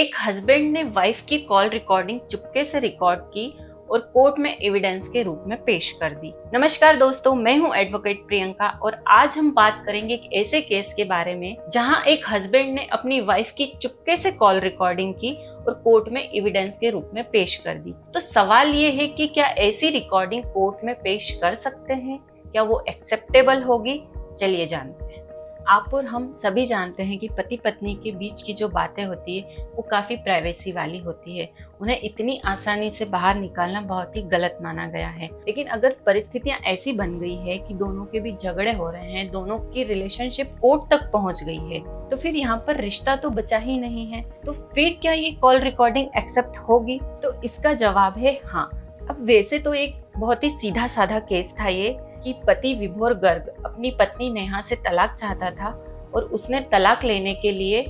एक हस्बैंड ने वाइफ की कॉल रिकॉर्डिंग चुपके से रिकॉर्ड की और कोर्ट में एविडेंस के रूप में पेश कर दी। नमस्कार दोस्तों, मैं हूं एडवोकेट प्रियंका और आज हम बात करेंगे एक ऐसे केस के बारे में जहां एक हस्बैंड ने अपनी वाइफ की चुपके से कॉल रिकॉर्डिंग की और कोर्ट में एविडेंस के रूप में पेश कर दी। तो सवाल ये है कि क्या ऐसी रिकॉर्डिंग कोर्ट में पेश कर सकते हैं? क्या वो एक्सेप्टेबल होगी? चलिए जानते हैं। आप और हम सभी जानते हैं कि पति पत्नी के बीच की जो बातें होती है वो काफ़ी प्राइवेसी वाली होती है। उन्हें इतनी आसानी से बाहर निकालना बहुत ही गलत माना गया है। लेकिन अगर परिस्थितियां ऐसी बन गई है कि दोनों के बीच झगड़े हो रहे हैं, दोनों की रिलेशनशिप कोर्ट तक पहुंच गई है, तो फिर यहाँ पर रिश्ता तो बचा ही नहीं है। तो फिर क्या ये कॉल रिकॉर्डिंग एक्सेप्ट होगी? तो इसका जवाब है हाँ। अब वैसे तो एक बहुत ही सीधा साधा केस था ये कि पति विभोर गर्ग अपनी पत्नी नेहा से तलाक चाहता था और उसने तलाक लेने के लिए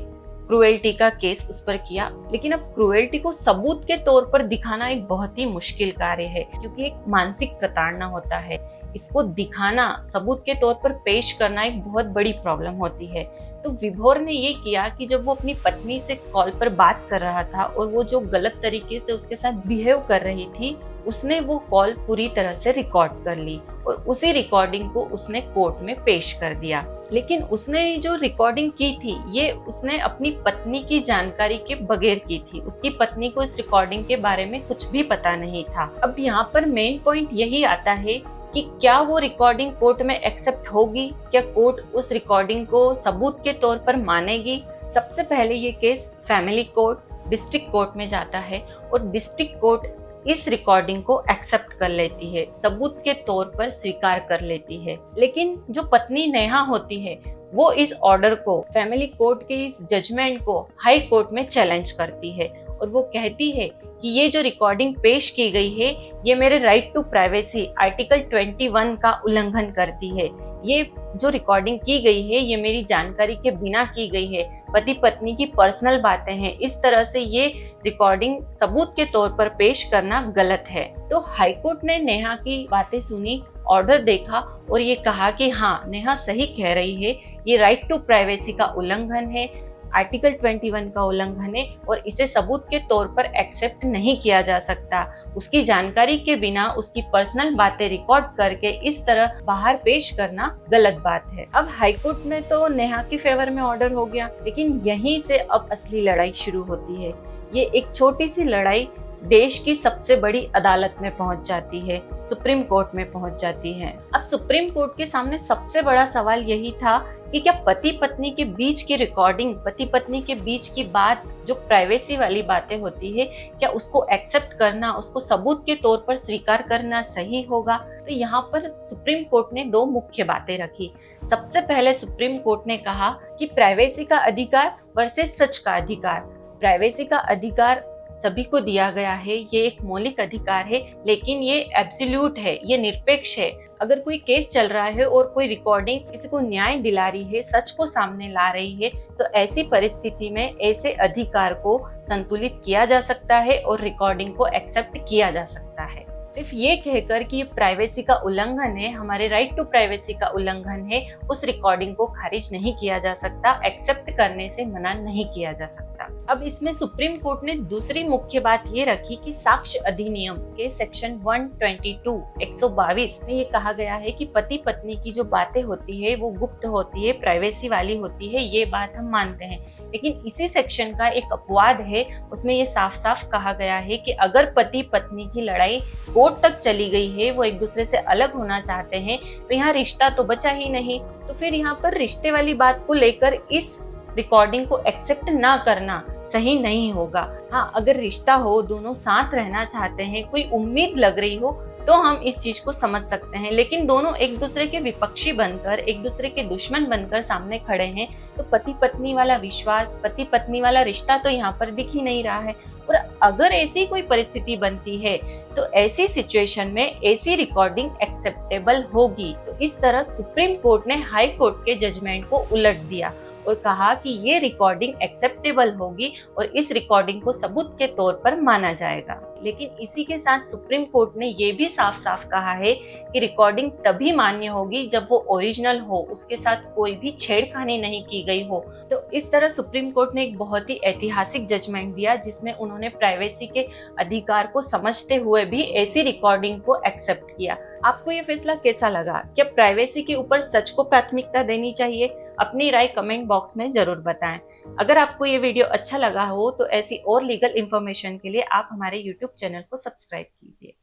क्रूएल्टी का केस उस पर किया। लेकिन अब क्रूएल्टी को सबूत के तौर पर दिखाना एक बहुत ही मुश्किल कार्य है, क्योंकि एक मानसिक प्रताड़ना होता है। इसको दिखाना, सबूत के तौर पर पेश करना एक बहुत बड़ी प्रॉब्लम होती है। तो विभोर ने ये किया कि जब वो अपनी पत्नी से कॉल पर बात कर रहा था और वो जो गलत तरीके से उसके साथ बिहेव कर रही थी, उसने वो कॉल पूरी तरह से रिकॉर्ड कर ली और उसी रिकॉर्डिंग को उसने कोर्ट में पेश कर दिया। लेकिन उसने जो रिकॉर्डिंग की थी ये उसने अपनी पत्नी की जानकारी के बगैर की थी। उसकी पत्नी को इस रिकॉर्डिंग के बारे में कुछ भी पता नहीं था। अब यहाँ पर मेन पॉइंट यही आता है कि क्या वो रिकॉर्डिंग कोर्ट में एक्सेप्ट होगी? क्या कोर्ट उस रिकॉर्डिंग को सबूत के तौर पर मानेगी? सबसे पहले ये case family court, district court में जाता है और डिस्ट्रिक्ट कोर्ट इस रिकॉर्डिंग को एक्सेप्ट कर लेती है, सबूत के तौर पर स्वीकार कर लेती है। लेकिन जो पत्नी नेहा होती है वो इस ऑर्डर को, फैमिली कोर्ट के इस जजमेंट को हाई कोर्ट में चैलेंज करती है और वो कहती है कि ये जो रिकॉर्डिंग पेश की गई है ये मेरे राइट टू प्राइवेसी आर्टिकल 21 का उल्लंघन करती है। ये जो रिकॉर्डिंग की गई है ये मेरी जानकारी के बिना की गई है, पति पत्नी की पर्सनल बातें हैं। इस तरह से ये रिकॉर्डिंग सबूत के तौर पर पेश करना गलत है। तो हाईकोर्ट ने नेहा की बातें सुनी, ऑर्डर देखा और ये कहा कि हाँ, नेहा सही कह रही है, ये राइट टू प्राइवेसी का उल्लंघन है, आर्टिकल 21 का उल्लंघन है और इसे सबूत के तौर पर एक्सेप्ट नहीं किया जा सकता। उसकी जानकारी के बिना उसकी पर्सनल बातें रिकॉर्ड करके इस तरह बाहर पेश करना गलत बात है। अब हाईकोर्ट में तो नेहा के फेवर में ऑर्डर हो गया, लेकिन यहीं से अब असली लड़ाई शुरू होती है। ये एक छोटी सी लड़ाई देश की सबसे बड़ी अदालत में पहुंच जाती है, सुप्रीम कोर्ट में पहुंच जाती है। अब सुप्रीम कोर्ट के सामने सबसे बड़ा सवाल यही था कि क्या पति पत्नी के बीच की रिकॉर्डिंग, पति पत्नी के बीच की बात, जो प्राइवेसी वाली बातें होती है, क्या उसको एक्सेप्ट करना, उसको सबूत के तौर पर स्वीकार करना सही होगा? तो यहाँ पर सुप्रीम कोर्ट ने दो मुख्य बातें रखी। सबसे पहले सुप्रीम कोर्ट ने कहा कि प्राइवेसी का अधिकार वर्सेस सच का अधिकार। प्राइवेसी का अधिकार सभी को दिया गया है, ये एक मौलिक अधिकार है, लेकिन ये एब्सोल्यूट है, ये निरपेक्ष है। अगर कोई केस चल रहा है और कोई रिकॉर्डिंग किसी को न्याय दिला रही है, सच को सामने ला रही है, तो ऐसी परिस्थिति में ऐसे अधिकार को संतुलित किया जा सकता है और रिकॉर्डिंग को एक्सेप्ट किया जा सकता है। सिर्फ ये कहकर कि ये प्राइवेसी का उल्लंघन है, हमारे राइट टू प्राइवेसी का उल्लंघन है, उस रिकॉर्डिंग को खारिज नहीं किया जा सकता, एक्सेप्ट करने से मना नहीं किया जा सकता। अब इसमें सुप्रीम कोर्ट ने दूसरी मुख्य बात ये रखी कि साक्ष्य अधिनियम के सेक्शन 122 में ये कहा गया है कि पति पत्नी की जो बातें होती है वो गुप्त होती है, प्राइवेसी वाली होती है, ये बात हम मानते हैं। लेकिन इसी सेक्शन का एक अपवाद है, उसमें ये साफ साफ कहा गया है कि अगर पति पत्नी की लड़ाई कोर्ट तक चली गई है, वो एक दूसरे से अलग होना चाहते हैं, तो यहाँ रिश्ता तो बचा ही नहीं। तो फिर यहाँ पर रिश्ते वाली बात को लेकर इस रिकॉर्डिंग को एक्सेप्ट ना करना सही नहीं होगा। हाँ, अगर रिश्ता हो, दोनों साथ रहना चाहते हैं, कोई उम्मीद लग रही हो, तो हम इस चीज को समझ सकते हैं। लेकिन दोनों एक दूसरे के विपक्षी बनकर, एक दूसरे के दुश्मन बनकर सामने खड़े हैं, तो पति पत्नी वाला विश्वास, पति पत्नी वाला रिश्ता तो यहाँ पर दिख ही नहीं रहा है। और अगर ऐसी कोई परिस्थिति बनती है तो ऐसी सिचुएशन में ऐसी रिकॉर्डिंग एक्सेप्टेबल होगी। तो इस तरह सुप्रीम कोर्ट ने हाई कोर्ट के जजमेंट को उलट दिया और कहा कि ये रिकॉर्डिंग एक्सेप्टेबल होगी और इस रिकॉर्डिंग को सबूत के तौर पर माना जाएगा। लेकिन इसी के साथ सुप्रीम कोर्ट ने ये भी साफ साफ कहा है कि रिकॉर्डिंग तभी मान्य होगी जब वो ओरिजिनल हो, उसके साथ कोई भी छेड़खानी नहीं की गई हो। तो इस तरह सुप्रीम कोर्ट ने एक बहुत ही ऐतिहासिक जजमेंट दिया, जिसमें उन्होंने प्राइवेसी के अधिकार को समझते हुए भी ऐसी रिकॉर्डिंग को एक्सेप्ट किया। आपको ये फैसला कैसा लगा? क्या प्राइवेसी के ऊपर सच को प्राथमिकता देनी चाहिए? अपनी राय कमेंट बॉक्स में जरूर बताएं। अगर आपको ये वीडियो अच्छा लगा हो तो ऐसी और लीगल इन्फॉर्मेशन के लिए आप हमारे YouTube चैनल को सब्सक्राइब कीजिए।